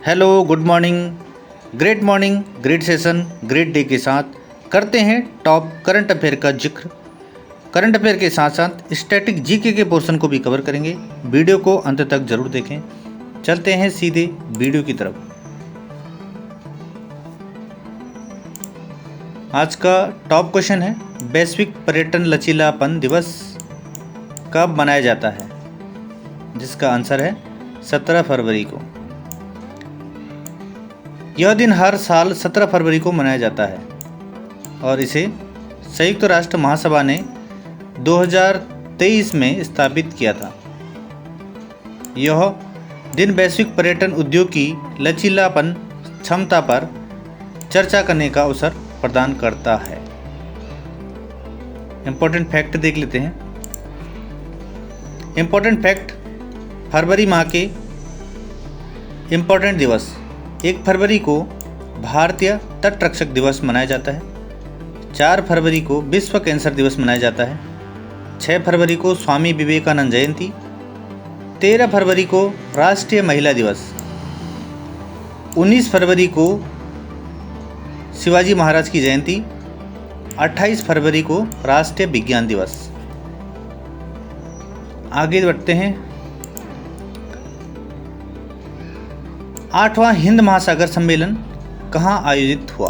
Hello, good morning, great session, great day के साथ करते हैं टॉप करंट अफेयर का जिक्र। करंट अफेयर के साथ साथ स्टैटिक जीके के पोर्शन को भी कवर करेंगे। वीडियो को अंत तक जरूर देखें। चलते हैं सीधे वीडियो की तरफ। आज का टॉप क्वेश्चन है, वैश्विक पर्यटन लचीलापन दिवस कब मनाया जाता है? जिसका आंसर है 17 फरवरी को। यह दिन हर साल 17 फरवरी को मनाया जाता है और इसे संयुक्त राष्ट्र महासभा ने 2023 में स्थापित किया था। यह दिन वैश्विक पर्यटन उद्योग की लचीलापन क्षमता पर चर्चा करने का अवसर प्रदान करता है। इम्पोर्टेंट फैक्ट देख लेते हैं। इम्पोर्टेंट फैक्ट, फरवरी माह के इम्पोर्टेंट दिवस। 1 फरवरी को भारतीय तटरक्षक दिवस मनाया जाता है। 4 फरवरी को विश्व कैंसर दिवस मनाया जाता है। 6 फरवरी को स्वामी विवेकानंद जयंती। 13 फरवरी को राष्ट्रीय महिला दिवस। 19 फरवरी को शिवाजी महाराज की जयंती। 28 फरवरी को राष्ट्रीय विज्ञान दिवस। आगे बढ़ते हैं। 8वां हिंद महासागर सम्मेलन कहाँ आयोजित हुआ?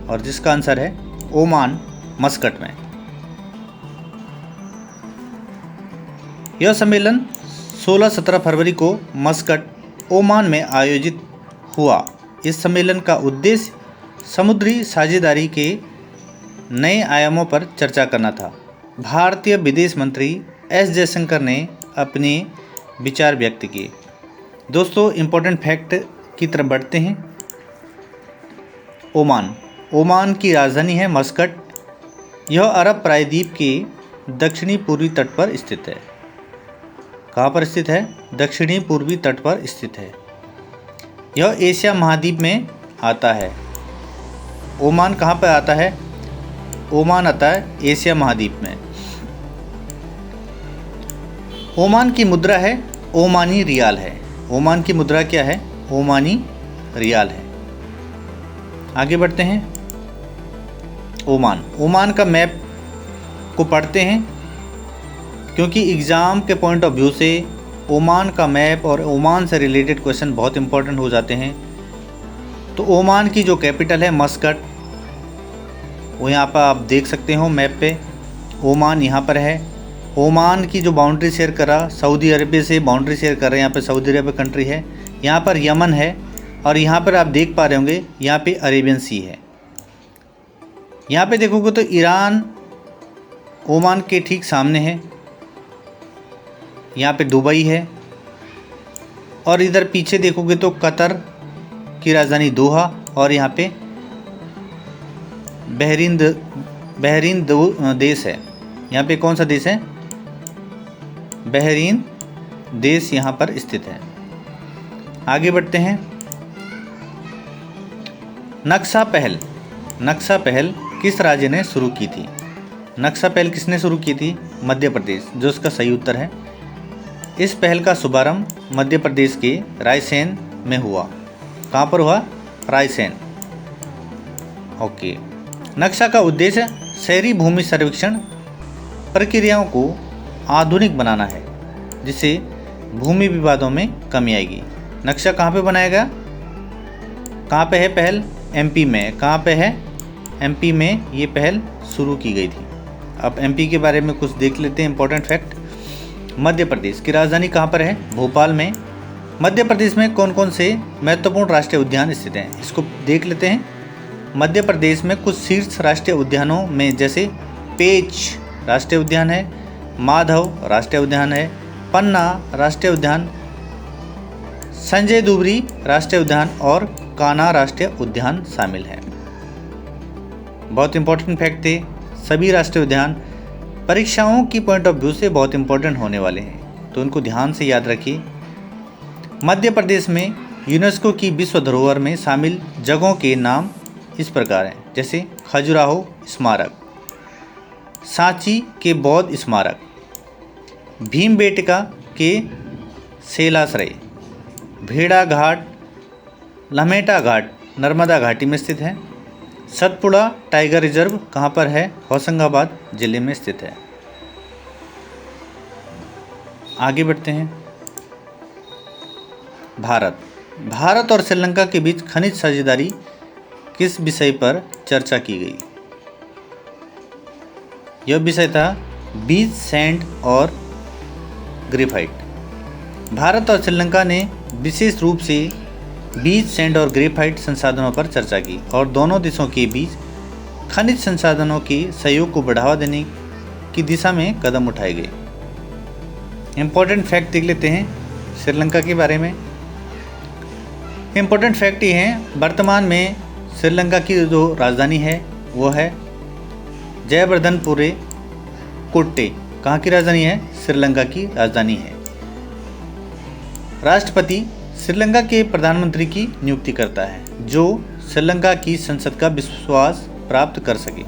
और जिसका आंसर है ओमान, मस्कट में। यह सम्मेलन 16-17 फरवरी को मस्कट, ओमान में आयोजित हुआ। इस सम्मेलन का उद्देश्य समुद्री साझेदारी के नए आयामों पर चर्चा करना था। भारतीय विदेश मंत्री एस जयशंकर ने अपने विचार व्यक्त किए। दोस्तों, इम्पोर्टेंट फैक्ट की तरफ बढ़ते हैं। ओमान की राजधानी है मस्कट। यह अरब प्रायद्वीप के दक्षिणी पूर्वी तट पर स्थित है। कहाँ पर स्थित है? दक्षिणी पूर्वी तट पर स्थित है। यह एशिया महाद्वीप में आता है। ओमान कहाँ पर आता है? ओमान आता है एशिया महाद्वीप में। ओमान की मुद्रा है ओमानी रियाल है। ओमान की मुद्रा क्या है? ओमानी रियाल है। आगे बढ़ते हैं। ओमान का मैप को पढ़ते हैं क्योंकि एग्ज़ाम के पॉइंट ऑफ व्यू से ओमान का मैप और ओमान से रिलेटेड क्वेश्चन बहुत इंपॉर्टेंट हो जाते हैं। तो ओमान की जो कैपिटल है मस्कट, वो यहाँ पर आप देख सकते हो मैप पे। ओमान यहाँ पर है। ओमान की जो बाउंड्री शेयर करा सऊदी अरबिया से बाउंड्री शेयर कर रहे हैं। यहाँ पे सऊदी अरबिया कंट्री है, यहाँ पर यमन है और यहाँ पर आप देख पा रहे होंगे यहाँ पे अरेबियन सी है। यहाँ पे देखोगे तो ईरान ओमान के ठीक सामने है। यहाँ पे दुबई है और इधर पीछे देखोगे तो कतर की राजधानी दोहा और यहाँ पे बहरीन देश है। यहाँ पे कौन सा देश है? बहरीन देश यहाँ पर स्थित है। आगे बढ़ते हैं। नक्शा पहल किस राज्य ने शुरू की थी? नक्शा पहल किसने शुरू की थी? मध्य प्रदेश, जो इसका सही उत्तर है। इस पहल का शुभारंभ मध्य प्रदेश के रायसेन में हुआ। कहाँ पर हुआ? रायसेन। ओके। नक्शा का उद्देश्य शहरी भूमि सर्वेक्षण प्रक्रियाओं को आधुनिक बनाना है, जिससे भूमि विवादों में कमी आएगी। नक्शा कहाँ पे बनाया गया? कहाँ पे है पहल? एमपी में। कहाँ पे है? एमपी में ये पहल शुरू की गई थी। अब एमपी के बारे में कुछ देख लेते हैं। इंपॉर्टेंट फैक्ट, मध्य प्रदेश की राजधानी कहाँ पर है? भोपाल में। मध्य प्रदेश में कौन कौन से महत्वपूर्ण राष्ट्रीय उद्यान स्थित हैं? इसको देख लेते हैं। मध्य प्रदेश में कुछ शीर्ष राष्ट्रीय उद्यानों में जैसे पेंच राष्ट्रीय उद्यान है, माधव राष्ट्रीय उद्यान है, पन्ना राष्ट्रीय उद्यान, संजय दुबरी राष्ट्रीय उद्यान और कान्हा राष्ट्रीय उद्यान शामिल है। बहुत इंपॉर्टेंट फैक्ट थे। सभी राष्ट्रीय उद्यान परीक्षाओं की पॉइंट ऑफ व्यू से बहुत इंपॉर्टेंट होने वाले हैं, तो इनको ध्यान से याद रखिए। मध्य प्रदेश में यूनेस्को की विश्व धरोहर में शामिल जगहों के नाम इस प्रकार हैं, जैसे खजुराहो स्मारक, सांची के बौद्ध स्मारक, भीमबेटका के शैलाश्रय, भेड़ाघाट लम्हेटा घाट नर्मदा घाटी में स्थित है। सतपुड़ा टाइगर रिजर्व कहाँ पर है? होशंगाबाद जिले में स्थित है। आगे बढ़ते हैं। भारत और श्रीलंका के बीच खनिज साझेदारी किस विषय पर चर्चा की गई? यह विषय था बीच सैंड और ग्रेफाइट। भारत और श्रीलंका ने विशेष रूप से बीच सैंड और ग्रेफाइट संसाधनों पर चर्चा की और दोनों देशों के बीच खनिज संसाधनों के सहयोग को बढ़ावा देने की दिशा में कदम उठाए गए। इम्पोर्टेंट फैक्ट देख लेते हैं श्रीलंका के बारे में। इम्पोर्टेंट फैक्ट ये हैं, वर्तमान में श्रीलंका की जो राजधानी है वो है जयवर्धनपुरे कोट्टे। कहाँ की राजधानी है? श्रीलंका की राजधानी है। राष्ट्रपति श्रीलंका के प्रधानमंत्री की नियुक्ति करता है जो श्रीलंका की संसद का विश्वास प्राप्त कर सके।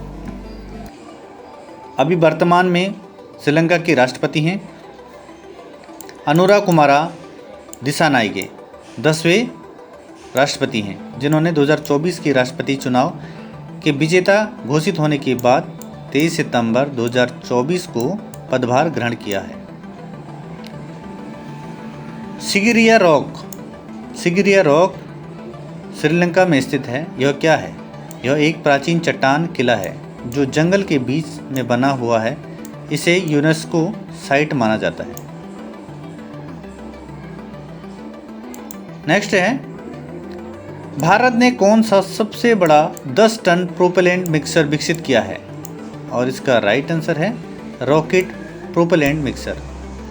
अभी वर्तमान में श्रीलंका के राष्ट्रपति हैं अनुरा कुमारा दिसानायके, 10वें राष्ट्रपति हैं जिन्होंने 2024 के राष्ट्रपति चुनाव के विजेता घोषित होने के बाद 23 सितंबर 2024 को पदभार ग्रहण किया है। सिगिरिया रॉक श्रीलंका में स्थित है। यह क्या है? यह एक प्राचीन चट्टान किला है जो जंगल के बीच में बना हुआ है। इसे यूनेस्को साइट माना जाता है। नेक्स्ट है, भारत ने कौन सा सबसे बड़ा 10 टन प्रोपेलेंट मिक्सर विकसित किया है? और इसका राइट आंसर है रॉकेट प्रोपेलेंट मिक्सर।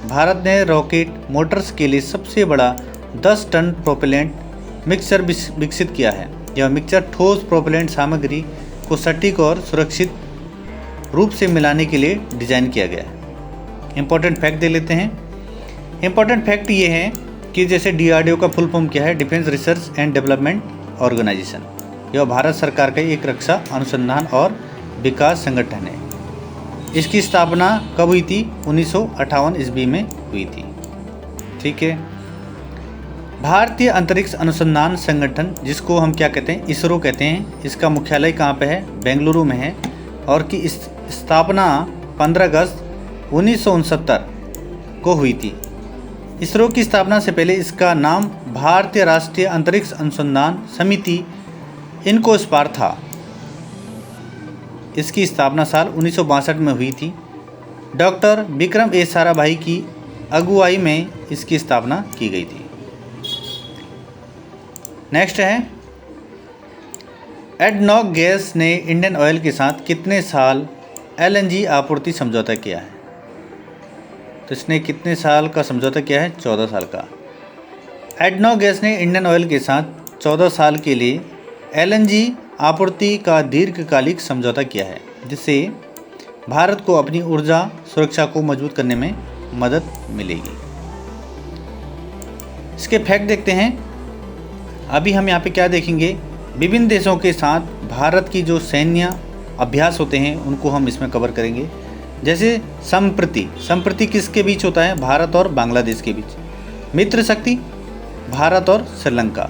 भारत ने रॉकेट मोटर्स के लिए सबसे बड़ा 10 टन प्रोपेलेंट मिक्सर विकसित किया है। यह मिक्सर ठोस प्रोपेलेंट सामग्री को सटीक और सुरक्षित रूप से मिलाने के लिए डिज़ाइन किया गया है। इम्पोर्टेंट फैक्ट दे लेते हैं। इम्पोर्टेंट फैक्ट ये है कि जैसे DRDO का फुल फॉर्म क्या है? Defence Research and Development Organisation. यह भारत सरकार का एक रक्षा अनुसंधान और विकास संगठन है। इसकी स्थापना कब हुई थी? 1958 ईस्वी में हुई थी। ठीक है। भारतीय अंतरिक्ष अनुसंधान संगठन, जिसको हम क्या कहते हैं? इसरो कहते हैं। इसका मुख्यालय कहाँ पे है? बेंगलुरु में है और की स्थापना 15 अगस्त 1969 को हुई थी। इसरो की स्थापना से पहले इसका नाम भारतीय राष्ट्रीय अंतरिक्ष अनुसंधान समिति इनकोस्पार था। इसकी स्थापना साल 1962 में हुई थी। डॉक्टर विक्रम ए साराभाई की अगुवाई में इसकी स्थापना की गई थी। नेक्स्ट है, एडनॉक गैस ने इंडियन ऑयल के साथ कितने साल LNG आपूर्ति समझौता किया है? तो इसने कितने साल का समझौता किया है? 14 साल का। एडनॉक गैस ने इंडियन ऑयल के साथ 14 साल के लिए LNG आपूर्ति का दीर्घकालिक समझौता किया है, जिससे भारत को अपनी ऊर्जा सुरक्षा को मजबूत करने में मदद मिलेगी। इसके फैक्ट देखते हैं। अभी हम यहाँ पे क्या देखेंगे? विभिन्न देशों के साथ भारत की जो सैन्य अभ्यास होते हैं उनको हम इसमें कवर करेंगे। जैसे संप्रति किसके बीच होता है? भारत और बांग्लादेश के बीच। मित्र शक्ति भारत और श्रीलंका।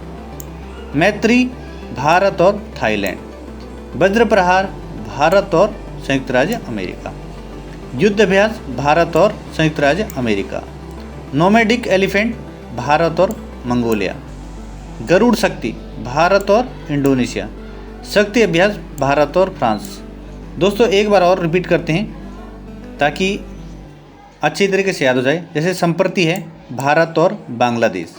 मैत्री भारत और थाईलैंड। वज्र प्रहार भारत और संयुक्त राज्य अमेरिका। युद्ध अभ्यास भारत और संयुक्त राज्य अमेरिका। नोमैडिक एलिफेंट भारत और मंगोलिया। गरुड़ शक्ति भारत और इंडोनेशिया। शक्ति अभ्यास भारत और फ्रांस। दोस्तों एक बार और रिपीट करते हैं ताकि अच्छी तरीके से याद हो जाए। जैसे संप्रति है भारत और बांग्लादेश।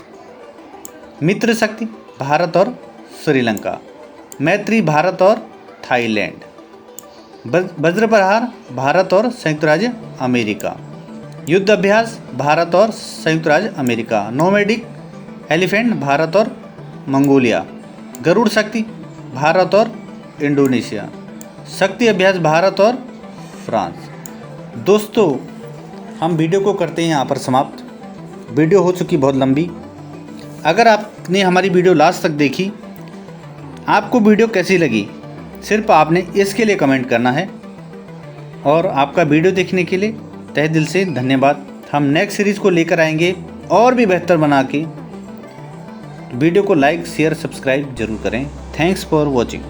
मित्र शक्ति भारत और श्रीलंका। मैत्री भारत और थाईलैंड। वज्र प्रहार भारत और संयुक्त राज्य अमेरिका। युद्ध अभ्यास भारत और संयुक्त राज्य अमेरिका। नोमैडिक एलिफेंट भारत और मंगोलिया। गरुड़ शक्ति भारत और इंडोनेशिया। शक्ति अभ्यास भारत और फ्रांस। दोस्तों हम वीडियो को करते हैं यहाँ पर समाप्त। वीडियो हो चुकी बहुत लंबी। अगर आपने हमारी वीडियो लास्ट तक देखी, आपको वीडियो कैसी लगी, सिर्फ आपने इसके लिए कमेंट करना है। और आपका वीडियो देखने के लिए तहे दिल से धन्यवाद। हम नेक्स्ट सीरीज़ को लेकर आएंगे और भी बेहतर बना के। वीडियो को लाइक शेयर सब्सक्राइब जरूर करें। Thanks for watching.